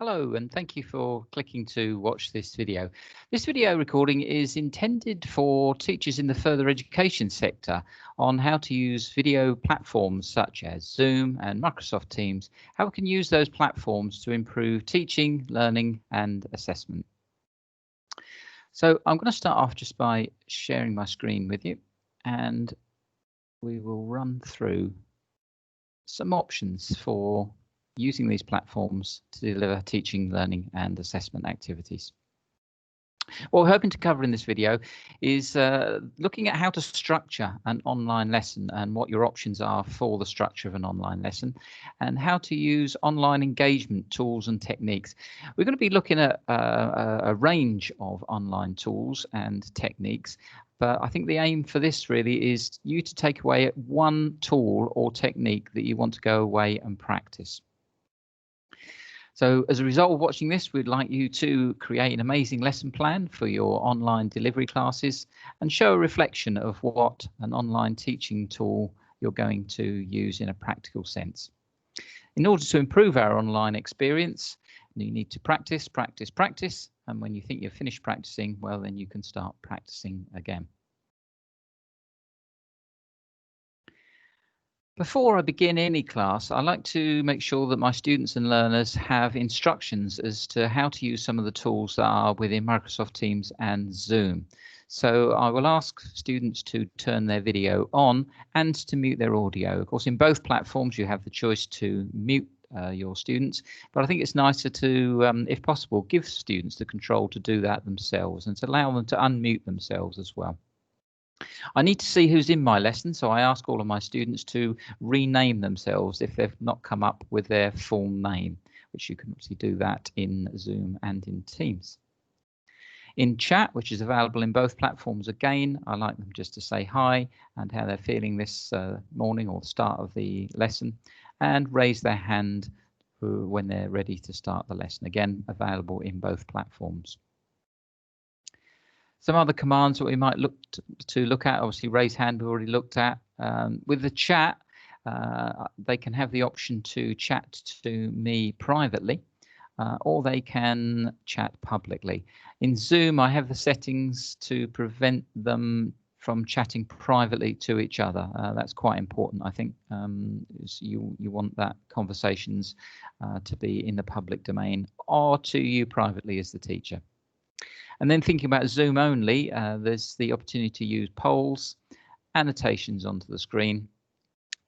Hello, and thank you for clicking to watch this video. This video recording is intended for teachers in the further education sector on how to use video platforms such as Zoom and Microsoft Teams, how we can use those platforms to improve teaching, learning and assessment. So I'm going to start off just by sharing my screen with you, and we will run through some options for using these platforms to deliver teaching, learning and assessment activities. What we're hoping to cover in this video is looking at how to structure an online lesson and what your options are for the structure of an online lesson, and how to use online engagement tools and techniques. We're going to be looking at a range of online tools and techniques, but I think the aim for this really is you to take away one tool or technique that you want to go away and practice. So as a result of watching this, we'd like you to create an amazing lesson plan for your online delivery classes and show a reflection of what an online teaching tool you're going to use in a practical sense. In order to improve our online experience, you need to practice, practice, practice. And when you think you've finished practicing, well, then you can start practicing again. Before I begin any class, I like to make sure that my students and learners have instructions as to how to use some of the tools that are within Microsoft Teams and Zoom. So I will ask students to turn their video on and to mute their audio. Of course, in both platforms, you have the choice to mute your students, but I think it's nicer to, if possible, give students the control to do that themselves and to allow them to unmute themselves as well. I need to see who's in my lesson, so I ask all of my students to rename themselves if they've not come up with their full name, which you can obviously do that in Zoom and in Teams. In chat, which is available in both platforms again, I like them just to say hi and how they're feeling this morning or start of the lesson, and raise their hand when they're ready to start the lesson. Again, available in both platforms. Some other commands that we might look at, obviously raise hand we've already looked at. With the chat, they can have the option to chat to me privately, or they can chat publicly. In Zoom, I have the settings to prevent them from chatting privately to each other. That's quite important, I think. You want that conversations to be in the public domain or to you privately as the teacher. And then thinking about Zoom only, there's the opportunity to use polls, annotations onto the screen,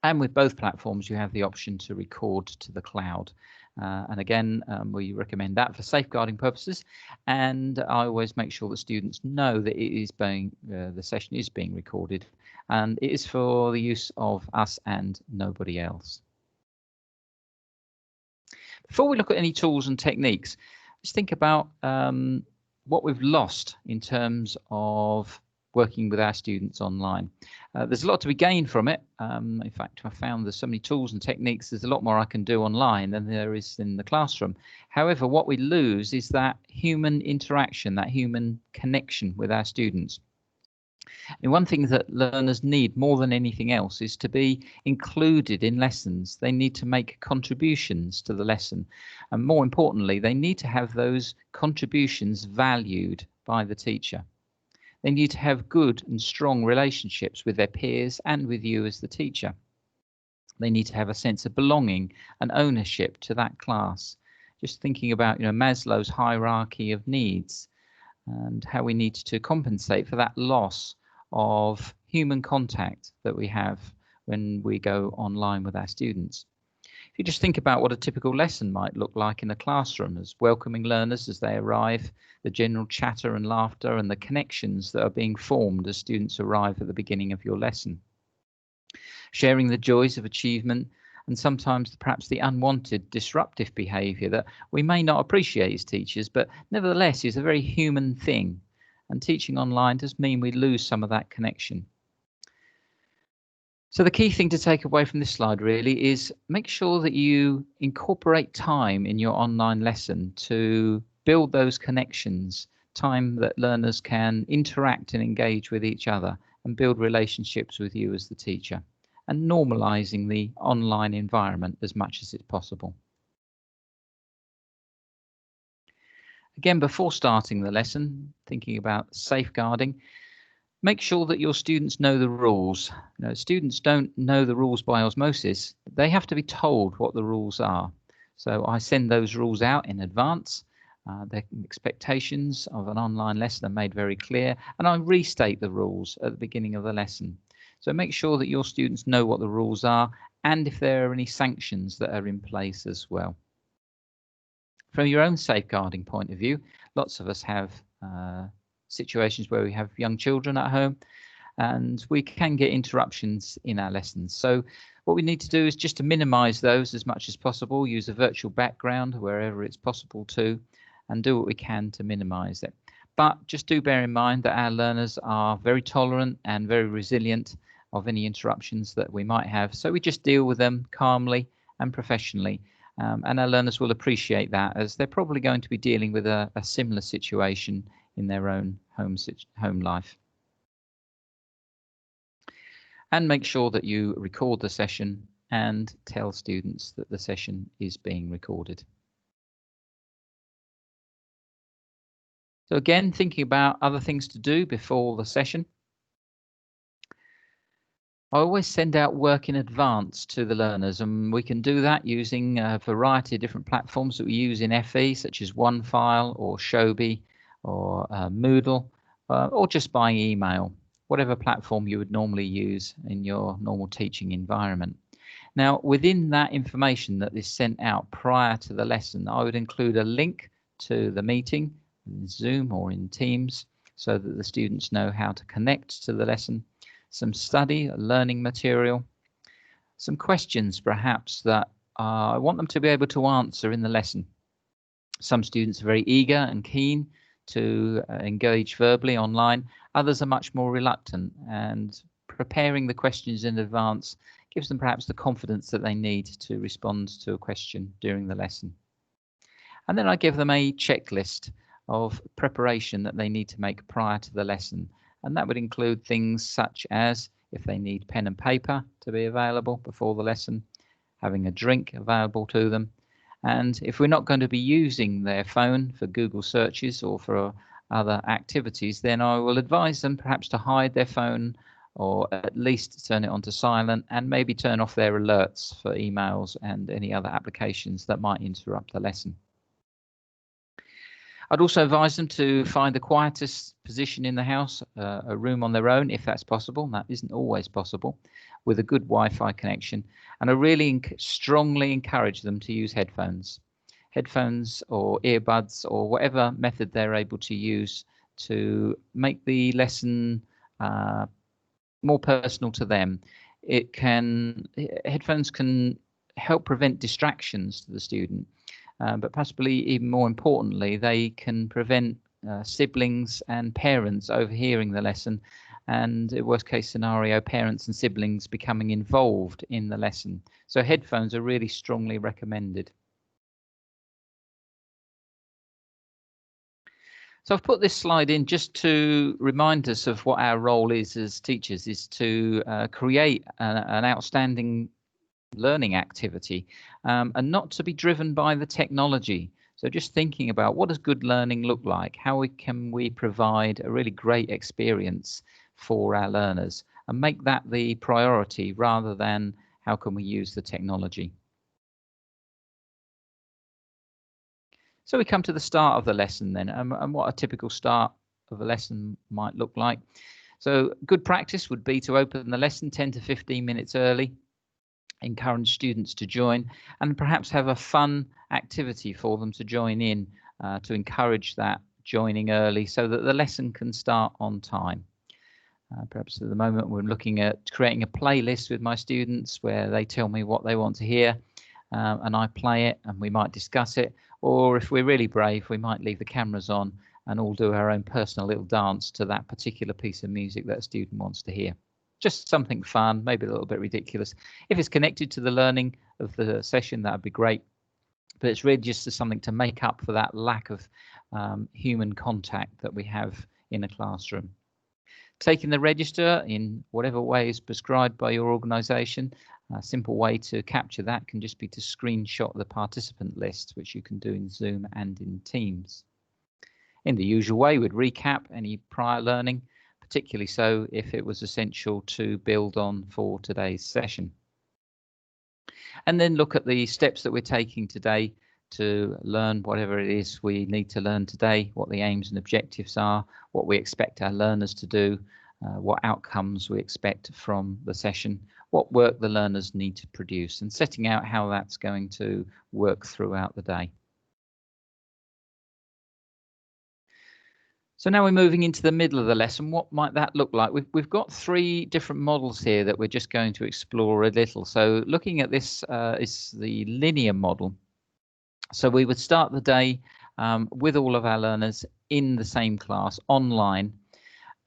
and with both platforms you have the option to record to the cloud. And again, we recommend that for safeguarding purposes, and I always make sure that students know that it is the session is being recorded, and it is for the use of us and nobody else. Before we look at any tools and techniques, let's think about what we've lost in terms of working with our students online. There's a lot to be gained from it. In fact, I found there's so many tools and techniques, there's a lot more I can do online than there is in the classroom. However, what we lose is that human interaction, that human connection with our students. And one thing that learners need more than anything else is to be included in lessons. They need to make contributions to the lesson. And more importantly, they need to have those contributions valued by the teacher. They need to have good and strong relationships with their peers and with you as the teacher. They need to have a sense of belonging and ownership to that class. Just thinking about, Maslow's hierarchy of needs and how we need to compensate for that loss of human contact that we have when we go online with our students. If you just think about what a typical lesson might look like in a classroom, as welcoming learners as they arrive, the general chatter and laughter and the connections that are being formed as students arrive at the beginning of your lesson. Sharing the joys of achievement and sometimes perhaps the unwanted disruptive behaviour that we may not appreciate as teachers, but nevertheless is a very human thing. And teaching online does mean we lose some of that connection. So the key thing to take away from this slide really is make sure that you incorporate time in your online lesson to build those connections, time that learners can interact and engage with each other and build relationships with you as the teacher, and normalizing the online environment as much as it's possible. Again, before starting the lesson, thinking about safeguarding, make sure that your students know the rules. Students don't know the rules by osmosis. They have to be told what the rules are. So I send those rules out in advance. The expectations of an online lesson are made very clear, and I restate the rules at the beginning of the lesson. So make sure that your students know what the rules are and if there are any sanctions that are in place as well. From your own safeguarding point of view, lots of us have situations where we have young children at home and we can get interruptions in our lessons. So what we need to do is just to minimize those as much as possible, use a virtual background wherever it's possible to, and do what we can to minimize it. But just do bear in mind that our learners are very tolerant and very resilient of any interruptions that we might have. So we just deal with them calmly and professionally. And our learners will appreciate that, as they're probably going to be dealing with a similar situation in their own home life. And make sure that you record the session and tell students that the session is being recorded. So again, thinking about other things to do before the session. I always send out work in advance to the learners, and we can do that using a variety of different platforms that we use in FE, such as OneFile or Shobi or Moodle, or just by email, whatever platform you would normally use in your normal teaching environment. Now, within that information that is sent out prior to the lesson, I would include a link to the meeting in Zoom or in Teams so that the students know how to connect to the lesson, some study, learning material, some questions perhaps that I want them to be able to answer in the lesson. Some students are very eager and keen to engage verbally online. Others are much more reluctant, and preparing the questions in advance gives them perhaps the confidence that they need to respond to a question during the lesson. And then I give them a checklist of preparation that they need to make prior to the lesson. And that would include things such as, if they need pen and paper to be available before the lesson, having a drink available to them. And if we're not going to be using their phone for Google searches or for other activities, then I will advise them perhaps to hide their phone, or at least turn it onto silent, and maybe turn off their alerts for emails and any other applications that might interrupt the lesson. I'd also advise them to find the quietest position in the house, a room on their own if that's possible. That isn't always possible, with a good Wi-Fi connection. And I really strongly encourage them to use headphones or earbuds or whatever method they're able to use to make the lesson more personal to them. Headphones can help prevent distractions to the student. But possibly even more importantly, they can prevent siblings and parents overhearing the lesson, and in worst case scenario, parents and siblings becoming involved in the lesson. So headphones are really strongly recommended. So I've put this slide in just to remind us of what our role is as teachers, is to create an outstanding learning activity, and not to be driven by the technology. So just thinking about, what does good learning look like? How can we provide a really great experience for our learners, and make that the priority rather than how can we use the technology. So we come to the start of the lesson then, and what a typical start of a lesson might look like. So good practice would be to open the lesson 10 to 15 minutes early, encourage students to join, and perhaps have a fun activity for them to join in, to encourage that joining early so that the lesson can start on time. Perhaps at the moment we're looking at creating a playlist with my students where they tell me what they want to hear, and I play it, and we might discuss it. Or if we're really brave, we might leave the cameras on and all do our own personal little dance to that particular piece of music that a student wants to hear. Just something fun, maybe a little bit ridiculous. If it's connected to the learning of the session, that would be great. But it's really just something to make up for that lack of human contact that we have in a classroom. Taking the register in whatever way is prescribed by your organisation. A simple way to capture that can just be to screenshot the participant list, which you can do in Zoom and in Teams. In the usual way, we'd recap any prior learning, particularly so if it was essential to build on for today's session. And then look at the steps that we're taking today to learn whatever it is we need to learn today, what the aims and objectives are, what we expect our learners to do, what outcomes we expect from the session, what work the learners need to produce, and setting out how that's going to work throughout the day. So now we're moving into the middle of the lesson. What might that look like? We've got 3 different models here that we're just going to explore a little. So looking at this is the linear model. So we would start the day with all of our learners in the same class online,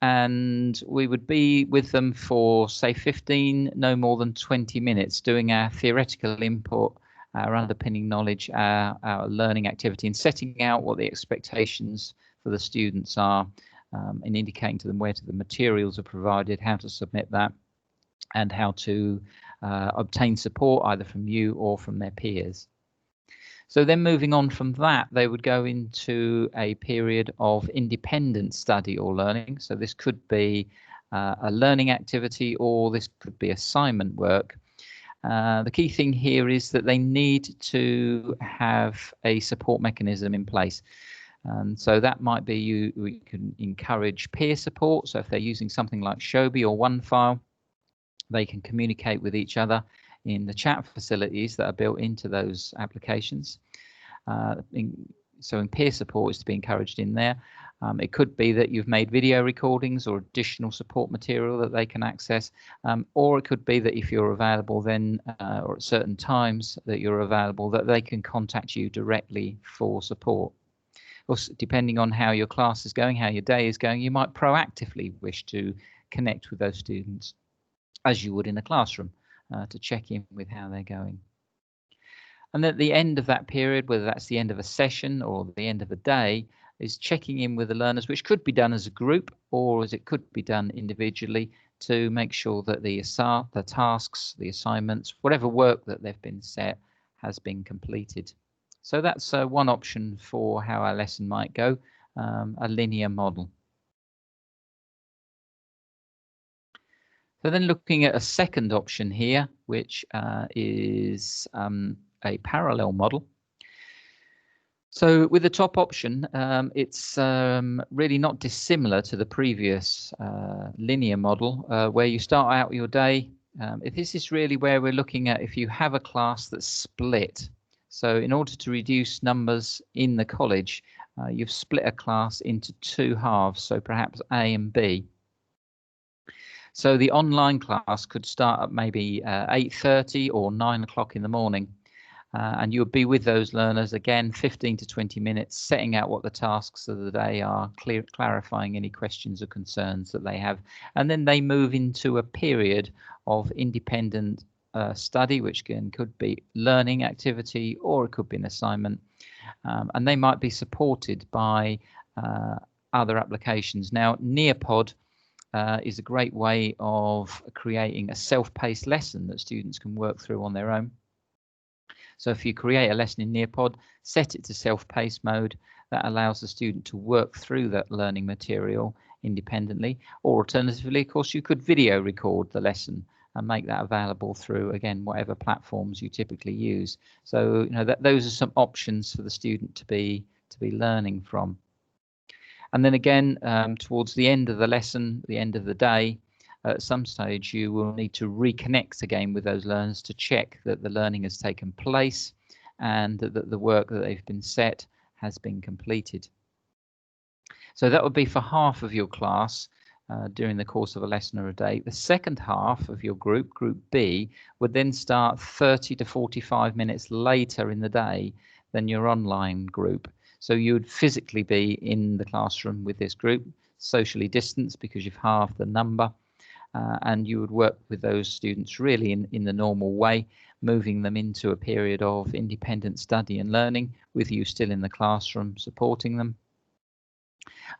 and we would be with them for, say, 15, no more than 20 minutes, doing our theoretical input, our underpinning knowledge, our learning activity, and setting out what the expectations for the students are, and indicating to them where the materials are provided, how to submit that, and how to obtain support either from you or from their peers. So then moving on from that, they would go into a period of independent study or learning. So this could be a learning activity, or this could be assignment work. The key thing here is that they need to have a support mechanism in place. And so that might be we can encourage peer support. So if they're using something like Shobi or OneFile, they can communicate with each other in the chat facilities that are built into those applications. So peer support is to be encouraged in there. It could be that you've made video recordings or additional support material that they can access, or it could be that if you're available then, or at certain times that you're available, that they can contact you directly for support. Also, depending on how your class is going, how your day is going, you might proactively wish to connect with those students as you would in a classroom to check in with how they're going. And at the end of that period, whether that's the end of a session or the end of a day, is checking in with the learners, which could be done as a group or as it could be done individually, to make sure that the tasks, the assignments, whatever work that they've been set has been completed. So that's one option for how our lesson might go, a linear model. So then looking at a second option here, which is a parallel model. So with the top option, it's really not dissimilar to the previous linear model, where you start out your day. This is really where we're looking at if you have a class that's split. So in order to reduce numbers in the college, you've split a class into 2 halves, so perhaps A and B. So the online class could start at maybe 8:30 or 9 o'clock in the morning. And you'll be with those learners again 15 to 20 minutes, setting out what the tasks of the day are, clarifying any questions or concerns that they have. And then they move into a period of independent study, which could be learning activity or it could be an assignment. And they might be supported by other applications. Now, Nearpod is a great way of creating a self-paced lesson that students can work through on their own. So if you create a lesson in Nearpod, set it to self-paced mode, that allows the student to work through that learning material independently. Or alternatively, of course, you could video record the lesson and make that available through, again, whatever platforms you typically use. So those are some options for the student to be learning from. And then again, towards the end of the lesson, the end of the day, at some stage you will need to reconnect again with those learners to check that the learning has taken place and that the work that they've been set has been completed. So that would be for half of your class during the course of a lesson or a day. The second half of your group, Group B, would then start 30 to 45 minutes later in the day than your online group. So you would physically be in the classroom with this group, socially distanced because you've halved the number. And you would work with those students really in the normal way, moving them into a period of independent study and learning with you still in the classroom supporting them.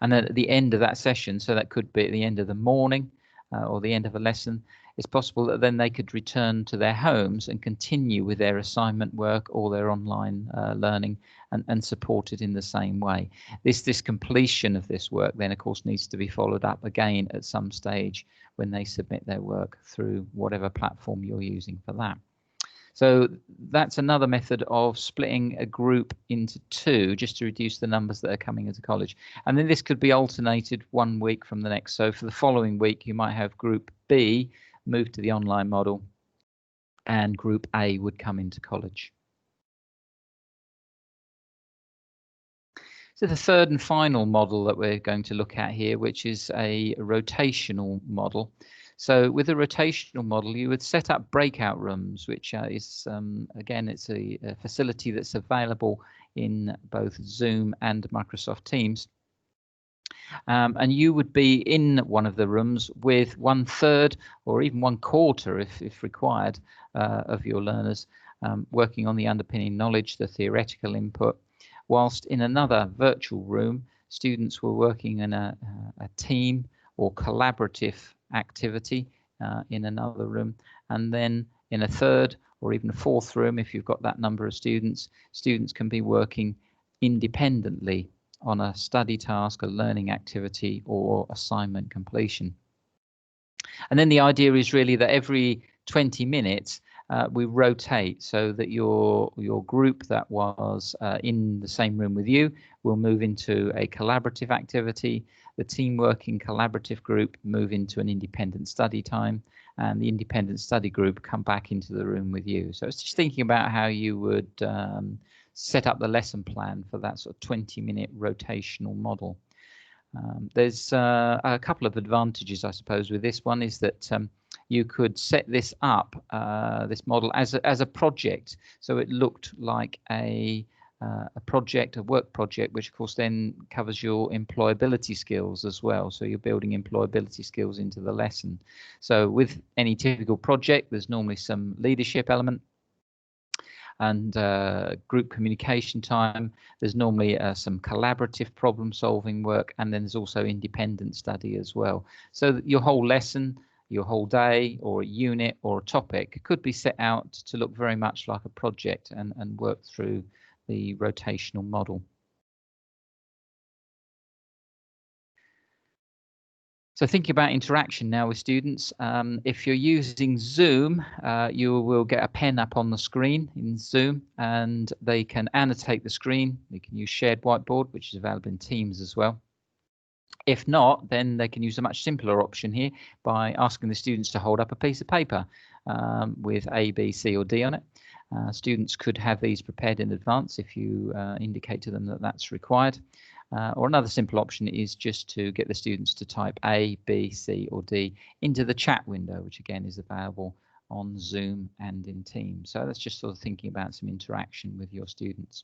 And then at the end of that session, so that could be at the end of the morning or the end of a lesson, it's possible that then they could return to their homes and continue with their assignment work or their online learning and supported in the same way. This completion of this work then, of course, needs to be followed up again at some stage when they submit their work through whatever platform you're using for that. So that's another method of splitting a group into two, just to reduce the numbers that are coming into college. And then this could be alternated one week from the next. So for the following week, you might have group B move to the online model, and group A would come into college. So the third and final model that we're going to look at here, which is a rotational model. So with a rotational model, you would set up breakout rooms, which is, again, it's a facility that's available in both Zoom and Microsoft Teams. And you would be in one of the rooms with 1/3 or even 1/4, if required, of your learners working on the underpinning knowledge, the theoretical input, whilst in another virtual room, students were working in a team or collaborative activity in another room, and then in a third or even a fourth room, if you've got that number of students, students can be working independently on a study task, a learning activity, or assignment completion. And then the idea is really that every 20 minutes we rotate, so that your group that was in the same room with you will move into a collaborative activity, the team working collaborative group move into an independent study time, and the independent study group come back into the room with you. So it's just thinking about how you would set up the lesson plan for that sort of 20-minute rotational model. There's a couple of advantages, I suppose, with this one, is that you could set this up, this model, as a project. So it looked like a project, a work project, which of course then covers your employability skills as well. So you're building employability skills into the lesson. So with any typical project, there's normally some leadership element and group communication time. There's normally some collaborative problem solving work, and then there's also independent study as well. So your whole lesson, your whole day, or a unit or a topic could be set out to look very much like a project and work through the rotational model. So thinking about interaction now with students, if you're using Zoom, you will get a pen up on the screen in Zoom, and they can annotate the screen. They can use shared whiteboard, which is available in Teams as well. If not, then they can use a much simpler option here by asking the students to hold up a piece of paper with A, B, C, or D on it. Students could have these prepared in advance if you indicate to them that that's required. Or another simple option is just to get the students to type A, B, C, or D into the chat window, which again is available on Zoom and in Teams. So that's just sort of thinking about some interaction with your students.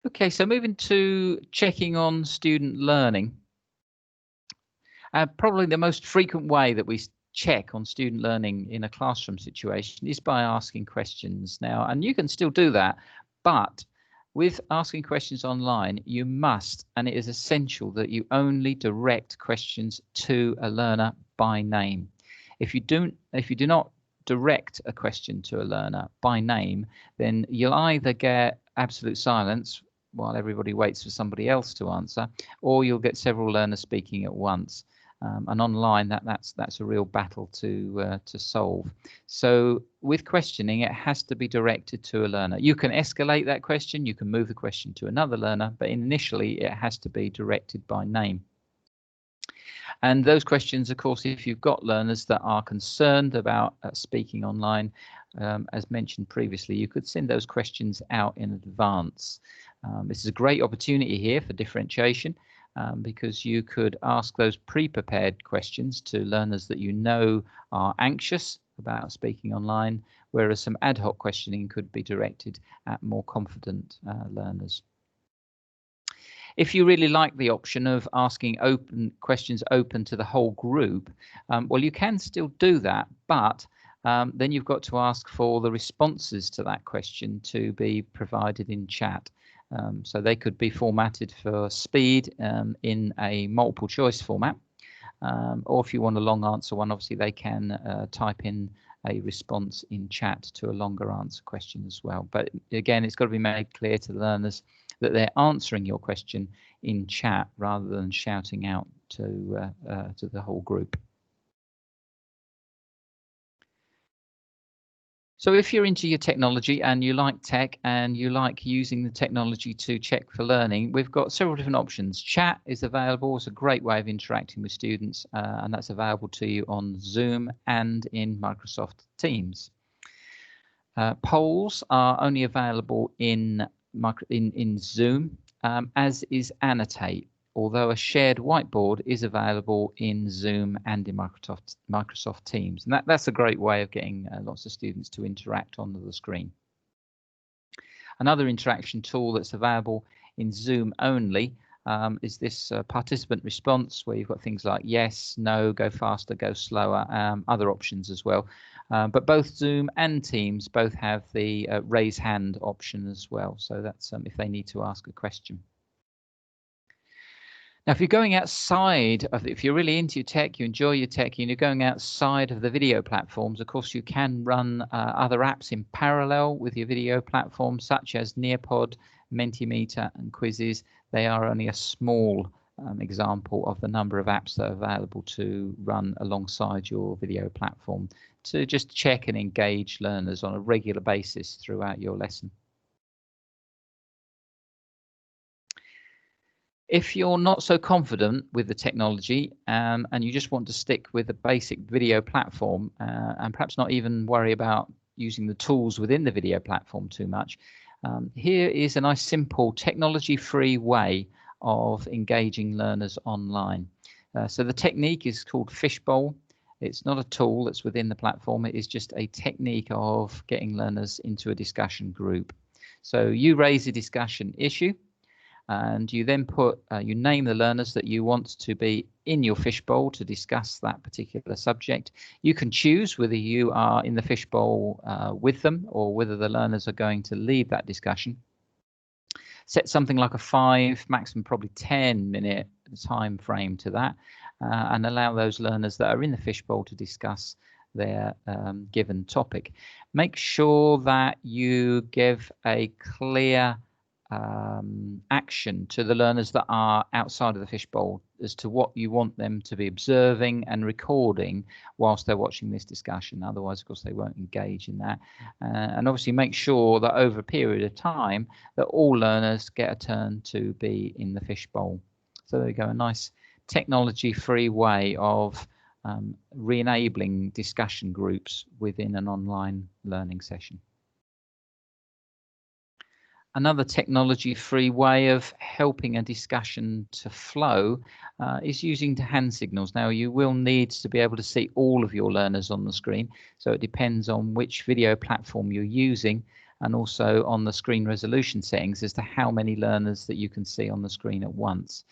Okay, so moving to checking on student learning. Probably the most frequent way that we check on student learning in a classroom situation is by asking questions now, and you can still do that, but with asking questions online, you must, and it is essential that you only direct questions to a learner by name. If you do not direct a question to a learner by name, then you'll either get absolute silence while everybody waits for somebody else to answer, or you'll get several learners speaking at once. And online, that's a real battle to solve. So with questioning, it has to be directed to a learner. You can escalate that question, you can move the question to another learner, but initially it has to be directed by name. And those questions, of course, if you've got learners that are concerned about speaking online, as mentioned previously, you could send those questions out in advance. This is a great opportunity here for differentiation. Because you could ask those pre-prepared questions to learners that you know are anxious about speaking online, whereas some ad hoc questioning could be directed at more confident learners. If you really like the option of asking questions open to the whole group, well, you can still do that, but then you've got to ask for the responses to that question to be provided in chat. So they could be formatted for speed in a multiple choice format, or if you want a long answer one, obviously they can type in a response in chat to a longer answer question as well. But again, it's got to be made clear to the learners that they're answering your question in chat rather than shouting out to the whole group. So if you're into your technology and you like tech and you like using the technology to check for learning, we've got several different options. Chat is available. It's a great way of interacting with students, and that's available to you on Zoom and in Microsoft Teams. Polls are only available in Zoom, as is Annotate, although a shared whiteboard is available in Zoom and in Microsoft Teams. And that's a great way of getting lots of students to interact on the screen. Another interaction tool that's available in Zoom only is this participant response, where you've got things like yes, no, go faster, go slower, other options as well. But both Zoom and Teams both have the raise hand option as well. So that's if they need to ask a question. Now, if you're going outside of, if you're really into your tech, you enjoy your tech, and you're going outside of the video platforms, of course, you can run other apps in parallel with your video platforms, such as Nearpod, Mentimeter, and Quizzes. They are only a small example of the number of apps that are available to run alongside your video platform to just check and engage learners on a regular basis throughout your lesson. If you're not so confident with the technology and you just want to stick with a basic video platform and perhaps not even worry about using the tools within the video platform too much, here is a nice simple technology-free way of engaging learners online. So the technique is called Fishbowl. It's not a tool that's within the platform. It is just a technique of getting learners into a discussion group. So you raise a discussion issue, and you then put, you name the learners that you want to be in your fishbowl to discuss that particular subject. You can choose whether you are in the fishbowl with them or whether the learners are going to leave that discussion. Set something like a 5, maximum probably 10-minute time frame to that, and allow those learners that are in the fishbowl to discuss their given topic. Make sure that you give a clear action to the learners that are outside of the fishbowl as to what you want them to be observing and recording whilst they're watching this discussion. Otherwise, of course, they won't engage in that. And obviously make sure that over a period of time that all learners get a turn to be in the fishbowl. So there you go, a nice technology-free way of re-enabling discussion groups within an online learning session. Another technology-free way of helping a discussion to flow is using hand signals. Now, you will need to be able to see all of your learners on the screen, so it depends on which video platform you're using and also on the screen resolution settings as to how many learners that you can see on the screen at once.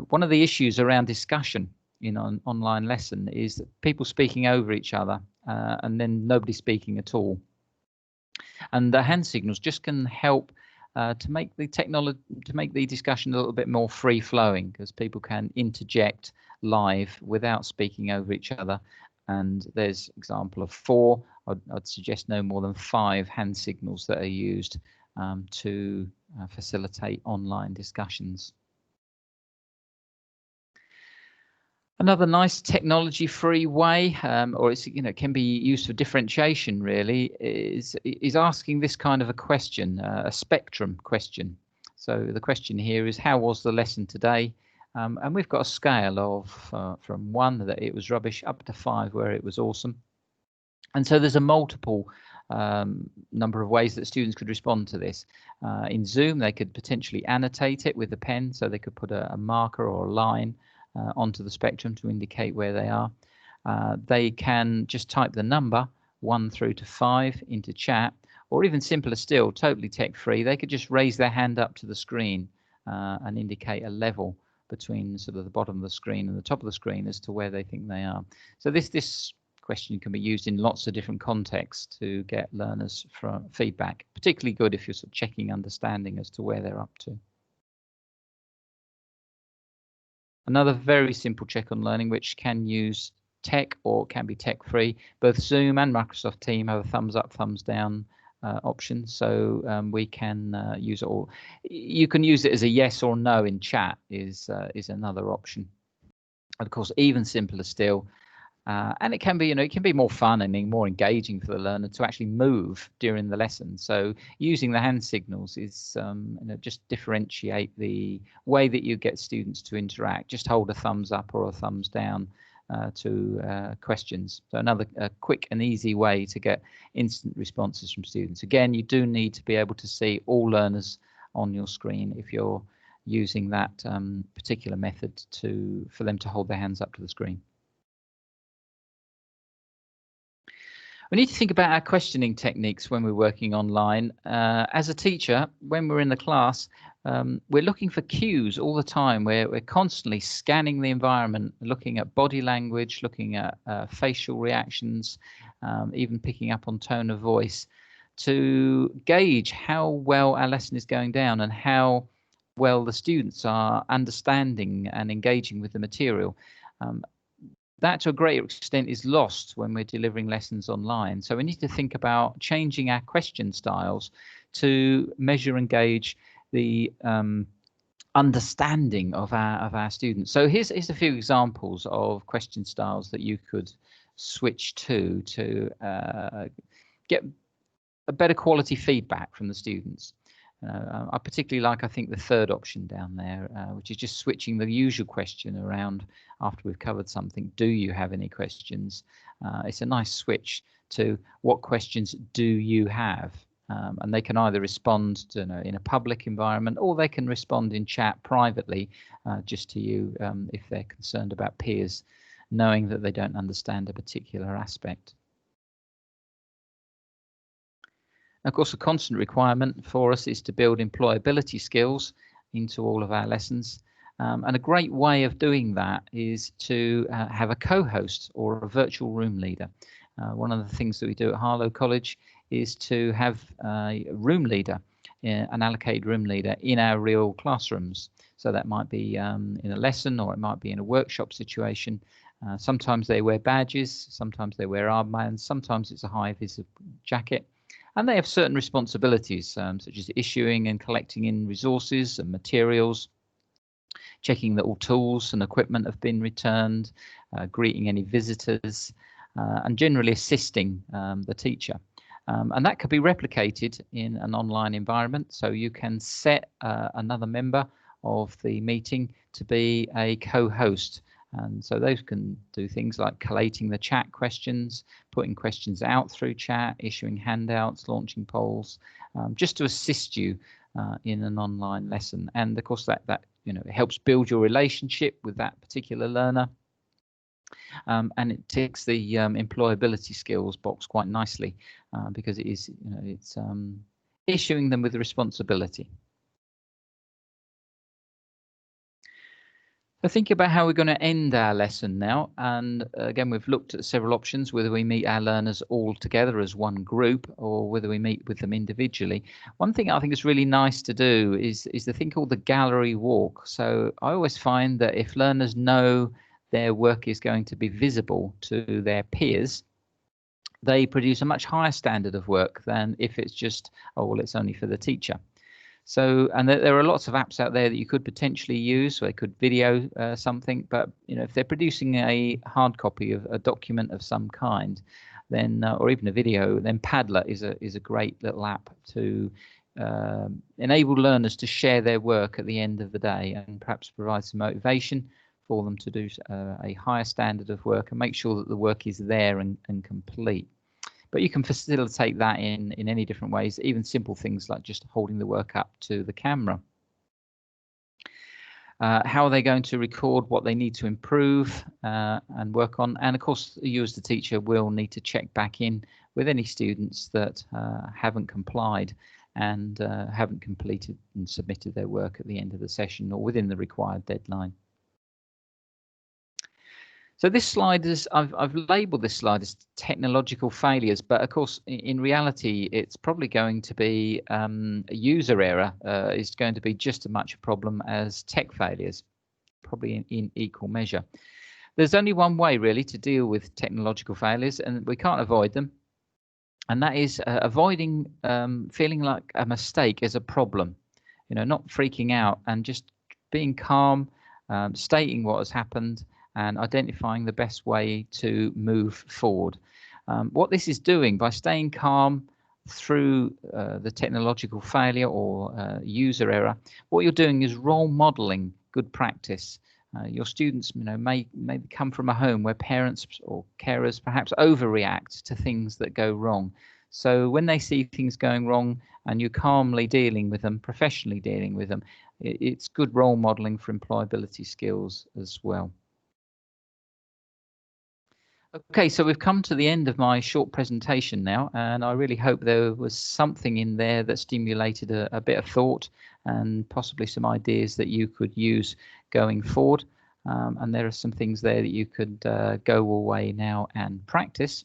One of the issues around discussion in an online lesson is that people speaking over each other and then nobody speaking at all. And the hand signals just can help to make the discussion a little bit more free flowing, because people can interject live without speaking over each other. And there's example of 4. I'd suggest no more than 5 hand signals that are used to facilitate online discussions. Another nice technology-free way, or it's, can be used for differentiation really, is asking this kind of a question, a spectrum question. So the question here is, how was the lesson today? And we've got a scale of from 1 that it was rubbish up to 5 where it was awesome. And so there's a multiple number of ways that students could respond to this. In Zoom, they could potentially annotate it with a pen, so they could put a marker or a line onto the spectrum to indicate where they are. They can just type the number 1 through to 5 into chat, or even simpler still, totally tech-free, they could just raise their hand up to the screen and indicate a level between sort of the bottom of the screen and the top of the screen as to where they think they are. So this question can be used in lots of different contexts to get learners for feedback, particularly good if you're sort of checking understanding as to where they're up to. Another very simple check on learning, which can use tech or can be tech free. Both Zoom and Microsoft Teams have a thumbs up, thumbs down option, so we can use it all. You can use it as a yes or no in chat is another option. And of course, even simpler still, and it can be, it can be more fun and more engaging for the learner to actually move during the lesson. So using the hand signals is, just differentiate the way that you get students to interact. Just hold a thumbs up or a thumbs down to questions. So another quick and easy way to get instant responses from students. Again, you do need to be able to see all learners on your screen if you're using that particular method for them to hold their hands up to the screen. We need to think about our questioning techniques when we're working online. As a teacher, when we're in the class, we're looking for cues all the time. We're constantly scanning the environment, looking at body language, looking at facial reactions, even picking up on tone of voice to gauge how well our lesson is going down and how well the students are understanding and engaging with the material. That to a greater extent is lost when we're delivering lessons online. So we need to think about changing our question styles to measure and gauge the understanding of our students. So here's a few examples of question styles that you could switch to get a better quality feedback from the students. I particularly like, I think, the third option down there, which is just switching the usual question around after we've covered something. Do you have any questions? It's a nice switch to what questions do you have? And they can either respond to, in a public environment, or they can respond in chat privately just to you if they're concerned about peers knowing that they don't understand a particular aspect. Of course, a constant requirement for us is to build employability skills into all of our lessons. And a great way of doing that is to have a co-host or a virtual room leader. One of the things that we do at Harlow College is to have a room leader, an allocated room leader in our real classrooms. So that might be in a lesson, or it might be in a workshop situation. Sometimes they wear badges, sometimes they wear armbands, sometimes it's a high-vis jacket. And they have certain responsibilities, such as issuing and collecting in resources and materials, checking that all tools and equipment have been returned, greeting any visitors, and generally assisting the teacher. And that could be replicated in an online environment. So you can set another member of the meeting to be a co-host. And so those can do things like collating the chat questions, putting questions out through chat, issuing handouts, launching polls, just to assist you in an online lesson. And of course, that it helps build your relationship with that particular learner, and it ticks the employability skills box quite nicely because it is, it's issuing them with the responsibility. So think about how we're going to end our lesson now. And again, we've looked at several options, whether we meet our learners all together as one group or whether we meet with them individually. One thing I think is really nice to do is the thing called the gallery walk. So I always find that if learners know their work is going to be visible to their peers, they produce a much higher standard of work than if it's just, oh, well, it's only for the teacher. So, and there are lots of apps out there that you could potentially use. So they could video something, but if they're producing a hard copy of a document of some kind, then or even a video, then Padlet is a great little app to enable learners to share their work at the end of the day and perhaps provide some motivation for them to do a higher standard of work and make sure that the work is there and complete. But you can facilitate that in any different ways, even simple things like just holding the work up to the camera. How are they going to record what they need to improve and work on? And of course, you as the teacher will need to check back in with any students that haven't complied and haven't completed and submitted their work at the end of the session or within the required deadline. So this slide is, I've labelled this slide as technological failures, but of course, in reality, it's probably going to be user error is going to be just as much a problem as tech failures. probably in equal measure. There's only one way really to deal with technological failures, and we can't avoid them, and that is avoiding feeling like a mistake is a problem. Not freaking out and just being calm, stating what has happened and identifying the best way to move forward. What this is doing by staying calm through the technological failure or user error, what you're doing is role modeling good practice. Your students, may come from a home where parents or carers perhaps overreact to things that go wrong. So when they see things going wrong and you're calmly dealing with them, professionally dealing with them, it's good role modeling for employability skills as well. Okay, so we've come to the end of my short presentation now, and I really hope there was something in there that stimulated a bit of thought and possibly some ideas that you could use going forward. And there are some things there that you could go away now and practice.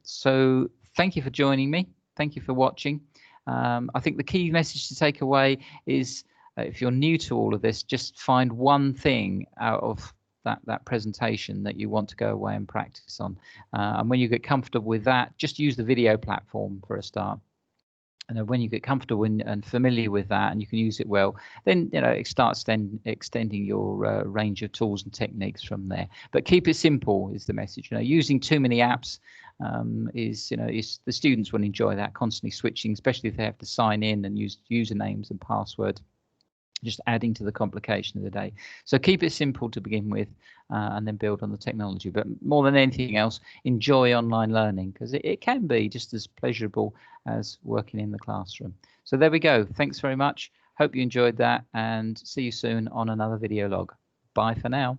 So thank you for joining me. Thank you for watching. I think the key message to take away is if you're new to all of this, just find one thing out of that presentation that you want to go away and practice on. And when you get comfortable with that, just use the video platform for a start. And then when you get comfortable and familiar with that and you can use it well, then start extending your range of tools and techniques from there. But keep it simple is the message. Using too many apps is the students will enjoy that, constantly switching, especially if they have to sign in and use usernames and passwords, just adding to the complication of the day. So keep it simple to begin with, and then build on the technology. But more than anything else, enjoy online learning, because it can be just as pleasurable as working in the classroom. So there we go. Thanks very much. Hope you enjoyed that, and see you soon on another video log. Bye for now.